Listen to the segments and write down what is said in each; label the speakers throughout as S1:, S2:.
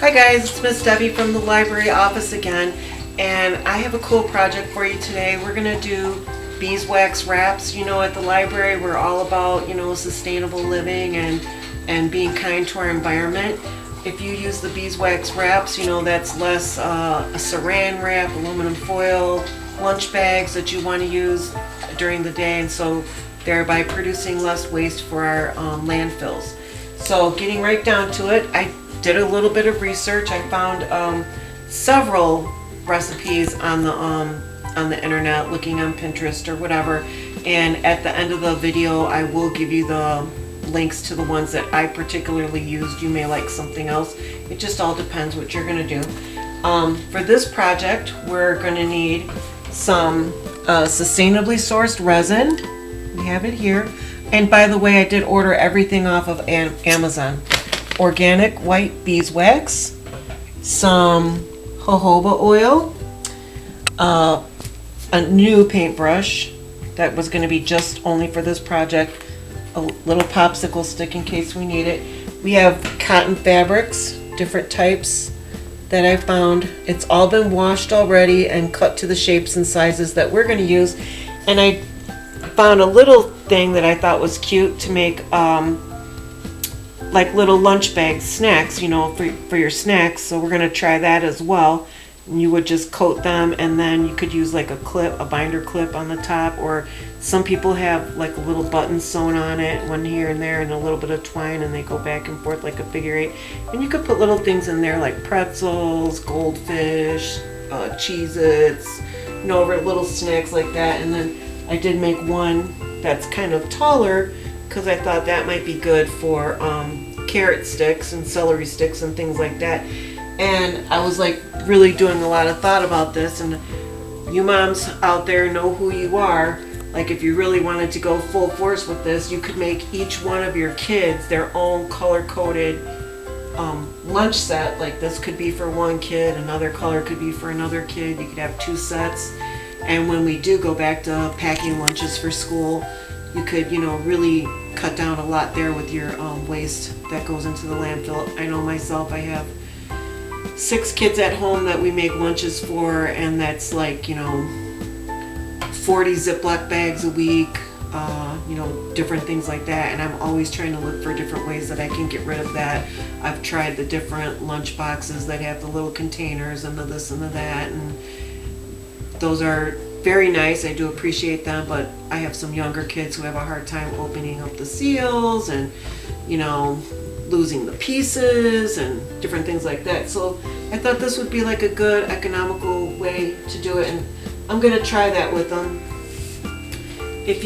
S1: Hi guys, it's Miss Debbie from the library office again, and I have a cool project for you today. We're going to do beeswax wraps. You know, at the library we're all about, sustainable living and being kind to our environment. If you use the beeswax wraps, that's less a saran wrap, aluminum foil, lunch bags that you want to use during the day, and so thereby producing less waste for our landfills. So getting right down to it, I did a little bit of research. I found several recipes on the internet, looking on Pinterest or whatever, and at the end of the video I will give you the links to the ones that I particularly used. You may like something else. It just all depends what you're going to do. For this project we're going to need some sustainably sourced resin. We have it here, and by the way, I did order everything off of Amazon. Organic white beeswax, some jojoba oil, a new paintbrush that was going to be just only for this project, a little popsicle stick in case we need it. We have cotton fabrics, different types that I found. It's all been washed already and cut to the shapes and sizes that we're going to use. And I found a little thing that I thought was cute to make like little lunch bags, snacks, for your snacks. So we're going to try that as well. And you would just coat them, and then you could use like a binder clip on the top, or some people have like a little button sewn on it, one here and there, and a little bit of twine, and they go back and forth like a figure eight. And you could put little things in there like pretzels, goldfish, Cheez-Its, little snacks like that. And then I did make one that's kind of taller because I thought that might be good for carrot sticks and celery sticks and things like that. And I was like really doing a lot of thought about this, and you moms out there know who you are. Like, if you really wanted to go full force with this, you could make each one of your kids their own color-coded lunch set. Like, this could be for one kid, another color could be for another kid. You could have two sets. And when we do go back to packing lunches for school, you could, really cut down a lot there with your waste that goes into the landfill. I know myself, I have 6 kids at home that we make lunches for, and that's like, 40 Ziploc bags a week, different things like that. And I'm always trying to look for different ways that I can get rid of that. I've tried the different lunch boxes that have the little containers and the this and the that, and those are very nice. I do appreciate them, but I have some younger kids who have a hard time opening up the seals and, losing the pieces and different things like that. So I thought this would be like a good economical way to do it, and I'm going to try that with them. If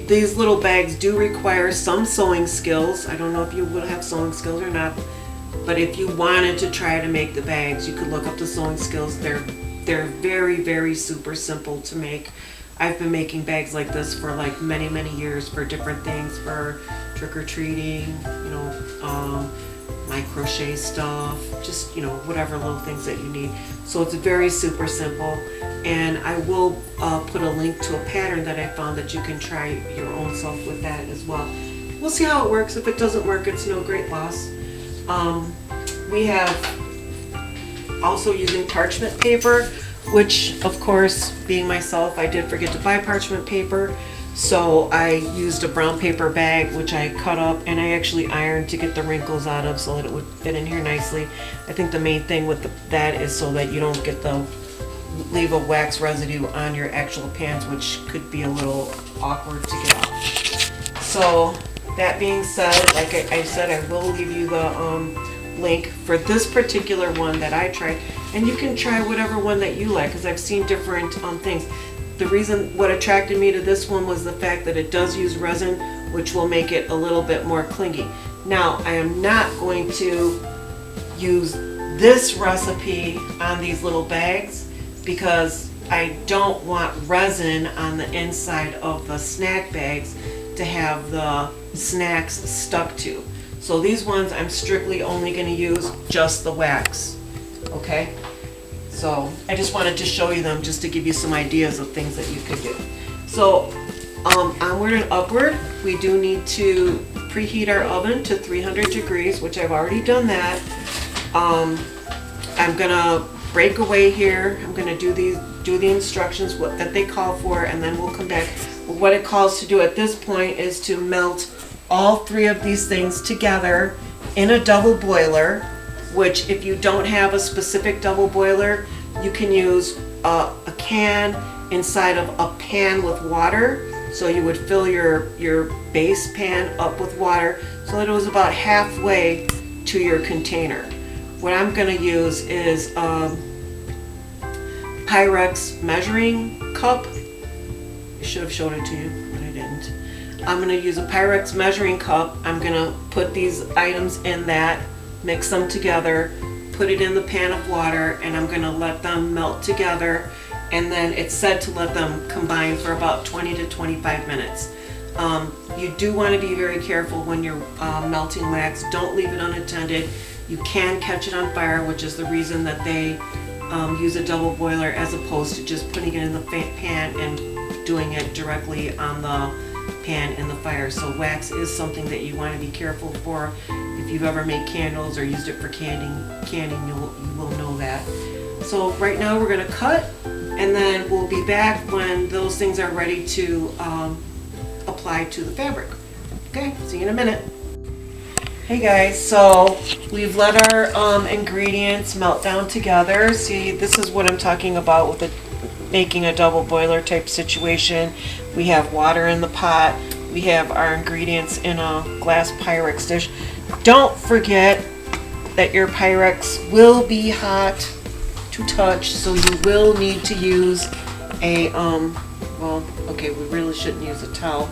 S1: these little bags do require some sewing skills. I don't know if you will have sewing skills or not, but if you wanted to try to make the bags, you could look up the sewing skills. They're very, very super simple to make. I've been making bags like this for like many, many years for different things, for trick-or-treating, my crochet stuff, just, whatever little things that you need. So it's very super simple, and I will put a link to a pattern that I found that you can try your own self with that as well. We'll see how it works. If it doesn't work, it's no great loss. We have also using parchment paper, which of course, being myself, I did forget to buy parchment paper, so I used a brown paper bag which I cut up and I actually ironed to get the wrinkles out of so that it would fit in here nicely. I think the main thing with that is so that you don't leave a wax residue on your actual pants, which could be a little awkward to get off. So that being said, like I said, I will leave you the link for this particular one that I tried, and you can try whatever one that you like, because I've seen different things. The reason what attracted me to this one was the fact that it does use resin, which will make it a little bit more clingy. Now, I am not going to use this recipe on these little bags because I don't want resin on the inside of the snack bags to have the snacks stuck to. So these ones I'm strictly only going to use just the wax, okay? So I just wanted to show you them just to give you some ideas of things that you could do. So onward and upward, we do need to preheat our oven to 300 degrees, which I've already done that. I'm gonna break away here. I'm gonna do the instructions that they call for, and then we'll come back. What it calls to do at this point is to melt all three of these things together in a double boiler, which if you don't have a specific double boiler, you can use a can inside of a pan with water. So you would fill your base pan up with water so that it was about halfway to your container. What I'm going to use is Pyrex measuring cup. I should have showed it to you, but I didn't. I'm going to use a Pyrex measuring cup. I'm going to put these items in that, mix them together, put it in the pan of water, and I'm going to let them melt together. And then it's said to let them combine for about 20 to 25 minutes. You do want to be very careful when you're melting wax. Don't leave it unattended. You can catch it on fire, which is the reason that they use a double boiler as opposed to just putting it in the pan and doing it directly on the pan in the fire. So wax is something that you want to be careful for. If you've ever made candles or used it for canning, you will know that. So right now we're going to cut, and then we'll be back when those things are ready to apply to the fabric. Okay, see you in a minute. Hey guys, so we've let our ingredients melt down together. See, this is what I'm talking about with making a double boiler type situation. We have water in the pot. We have our ingredients in a glass Pyrex dish. Don't forget that your Pyrex will be hot to touch, so you will need to use a well, okay, we really shouldn't use a towel,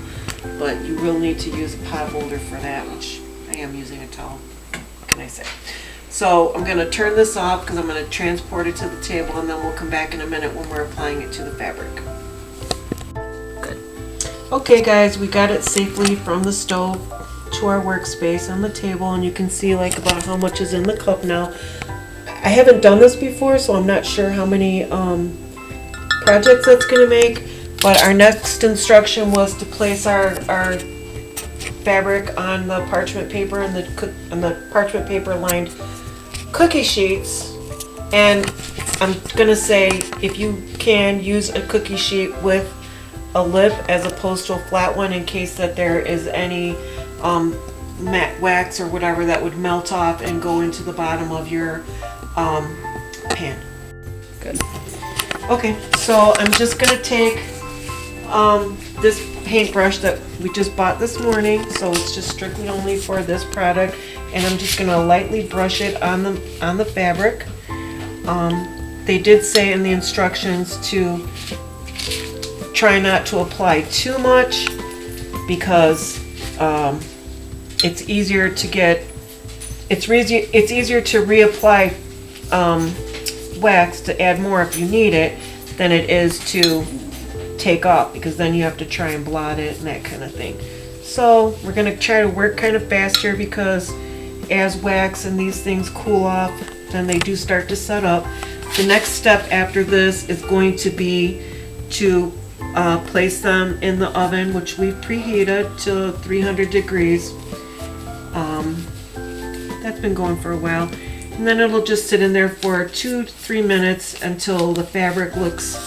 S1: but you will need to use a pot holder for that, which I am using a towel. What can I say? So I'm going to turn this off because I'm going to transport it to the table, and then we'll come back in a minute when we're applying it to the fabric. Good. Okay guys, we got it safely from the stove to our workspace on the table, and you can see like about how much is in the cup now. I haven't done this before, so I'm not sure how many projects that's going to make, but our next instruction was to place our fabric on the parchment paper and the parchment paper lined cookie sheets. And I'm going to say, if you can, use a cookie sheet with a lip as opposed to a flat one, in case that there is any matte wax or whatever that would melt off and go into the bottom of your pan. Good. Okay, so I'm just going to take this paintbrush that we just bought this morning, so it's just strictly only for this product, and I'm just going to lightly brush it on the fabric. They did say in the instructions to try not to apply too much, because it's easier to reapply wax to add more if you need it than it is to take off, because then you have to try and blot it and that kind of thing. So we're going to try to work kind of fast here, because as wax and these things cool off, then they do start to set up. The next step after this is going to be to place them in the oven, which we've preheated to 300 degrees. That's been going for a while. And then it'll just sit in there for 2 to 3 minutes until the fabric looks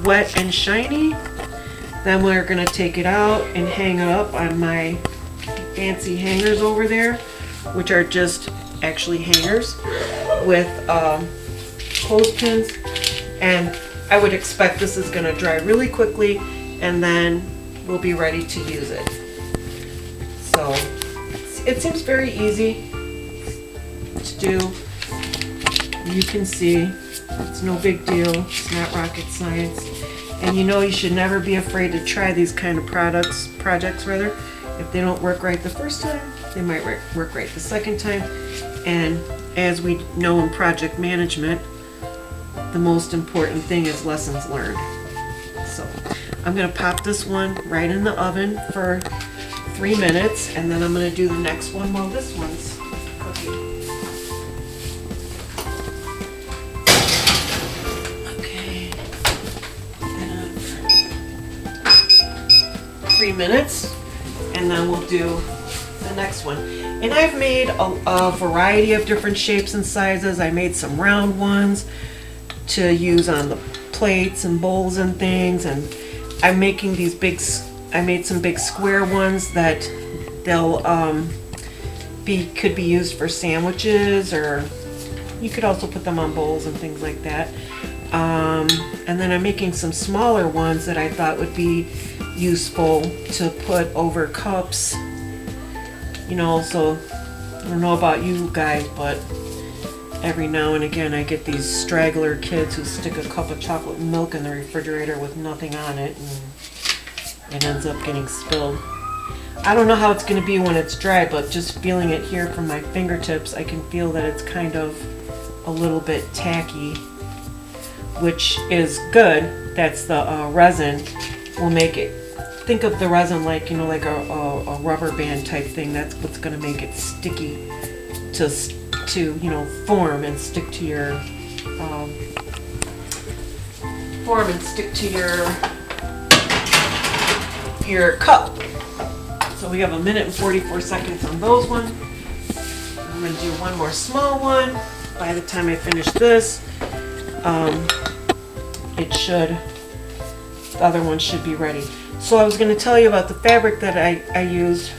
S1: wet and shiny. Then we're going to take it out and hang it up on my fancy hangers over there, which are just actually hangers with clothespins. And I would expect this is going to dry really quickly, and then we'll be ready to use it. So it seems very easy to do. You can see it's no big deal. It's not rocket science. And you know, you should never be afraid to try these kind of projects rather. If they don't work right the first time, they might work right the second time. And as we know in project management, the most important thing is lessons learned. So I'm going to pop this one right in the oven for 3 minutes, and then I'm going to do the next one while this one's cooking. Okay, put that on for 3 minutes, and then we'll do the the next one. And I've made a variety of different shapes and sizes. I made some round ones to use on the plates and bowls and things, and I'm making these big, I made some big square ones that they'll could be used for sandwiches, or you could also put them on bowls and things like that. And then I'm making some smaller ones that I thought would be useful to put over cups. You know, so I don't know about you guys, but every now and again I get these straggler kids who stick a cup of chocolate milk in the refrigerator with nothing on it, and it ends up getting spilled. I don't know how it's going to be when it's dry, but just feeling it here from my fingertips, I can feel that it's kind of a little bit tacky, which is good. That's the resin will make it. Think of the resin like, you know, like a rubber band type thing. That's what's going to make it sticky to you know, form and stick to your your cup. So we have 1 minute and 44 seconds on those ones. I'm going to do one more small one. By the time I finish this, the other one should be ready. So I was going to tell you about the fabric that I used,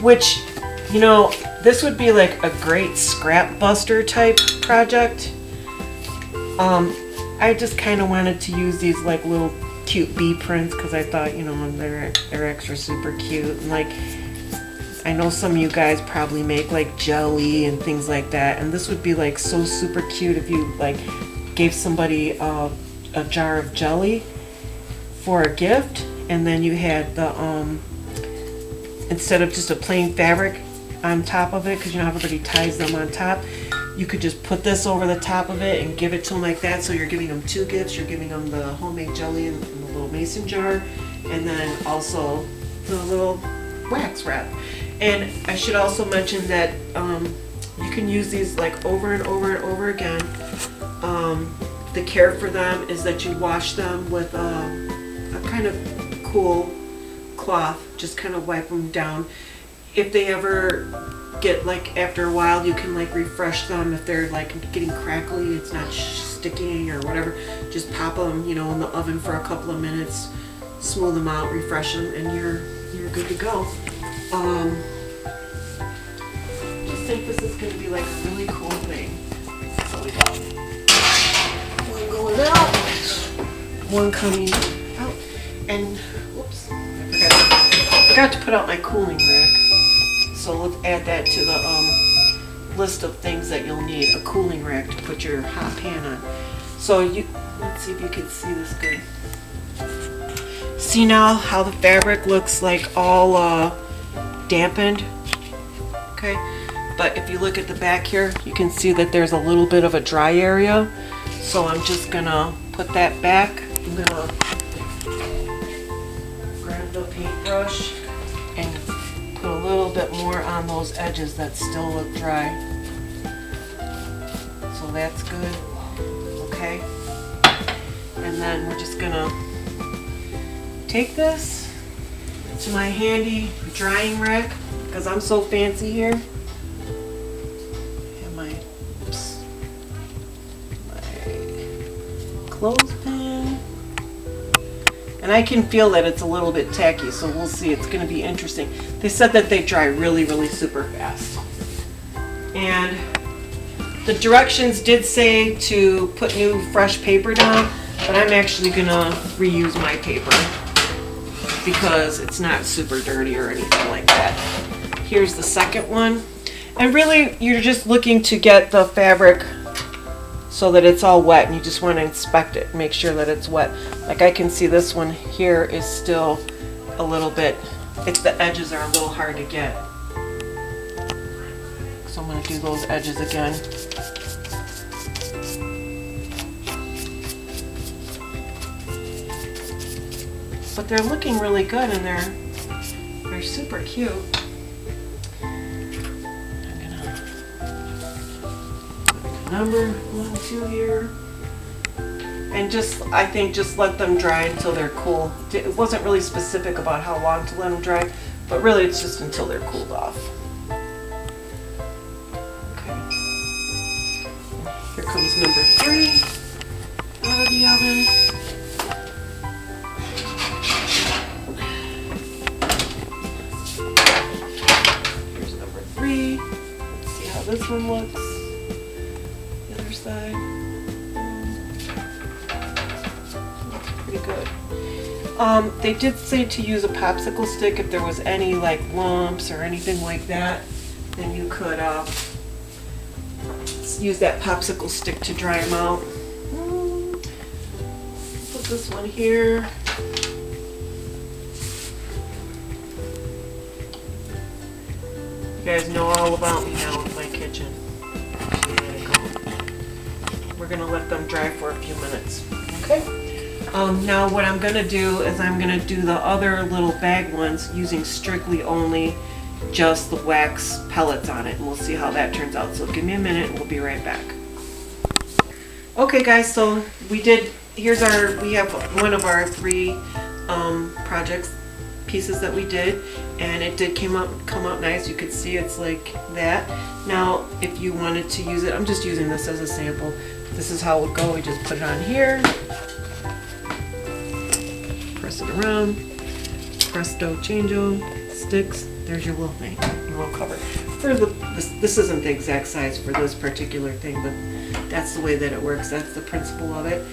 S1: which, you know, this would be like a great scrap buster type project. I just kind of wanted to use these like little cute bee prints because I thought, you know, they're extra super cute. And like, I know some of you guys probably make like jelly and things like that, and this would be like so super cute if you like gave somebody a jar of jelly for a gift, and then you had the instead of just a plain fabric on top of it, because you know everybody ties them on top, you could just put this over the top of it and give it to them like that. So you're giving them two gifts. You're giving them the homemade jelly in the little mason jar, and then also the little wax wrap. And I should also mention that you can use these like over and over and over again. The care for them is that you wash them with a kind of cool cloth. Just kind of wipe them down. If they ever get like, after a while, you can like refresh them. If they're like getting crackly, it's not sticking or whatever, just pop them, you know, in the oven for a couple of minutes, smooth them out, refresh them, and you're good to go. Just think this is going to be like a really cool thing. So we got one going out, one coming out, and whoops, I forgot to put out my cooling rack. So let's add that to the list of things that you'll need, a cooling rack to put your hot pan on. So let's see if you can see this good. See now how the fabric looks like all dampened? Okay, but if you look at the back here, you can see that there's a little bit of a dry area. So I'm just gonna put that back. I'm gonna grab the paintbrush and put a little bit more on those edges that still look dry. So that's good. Okay. And then we're just gonna take this to my handy drying rack because I'm so fancy here. And my clothespin. And I can feel that it's a little bit tacky, so we'll see. It's going to be interesting. They said that they dry really, really super fast. And the directions did say to put new fresh paper down, but I'm actually going to reuse my paper because it's not super dirty or anything like that. Here's the second one. And really, you're just looking to get the fabric so that it's all wet, and you just want to inspect it, make sure that it's wet. Like I can see this one here is still a little bit, the edges are a little hard to get. So I'm going to do those edges again. But they're looking really good, and they're super cute. Number 1, 2 here, and I think just let them dry until they're cool. It wasn't really specific about how long to let them dry, But really it's just until they're cooled off. Okay. Here comes number 3 out of the oven. Here's number 3. Let's see how this one looks. The other side. Looks pretty good. They did say to use a popsicle stick if there was any like lumps or anything like that. Then you could use that popsicle stick to dry them out. Put this one here. You guys know all about me now with my kitchen. There you go. We're gonna let them dry for a few minutes. Okay. Now what I'm gonna do is I'm gonna do the other little bag ones using strictly only just the wax pellets on it, and we'll see how that turns out. So give me a minute and we'll be right back. Okay guys, so we have one of our 3 projects pieces that we did, and it did come out nice. You could see it's like that. Now if you wanted to use it, I'm just using this as a sample. This is how it would go. We just put it on here, press it around, presto changeo, sticks. There's your little thing, your little cover. This isn't the exact size for this particular thing, but that's the way that it works. That's the principle of it.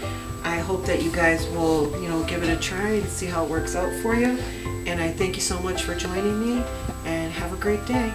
S1: I hope that you guys will, give it a try and see how it works out for you. And I thank you so much for joining me, and have a great day.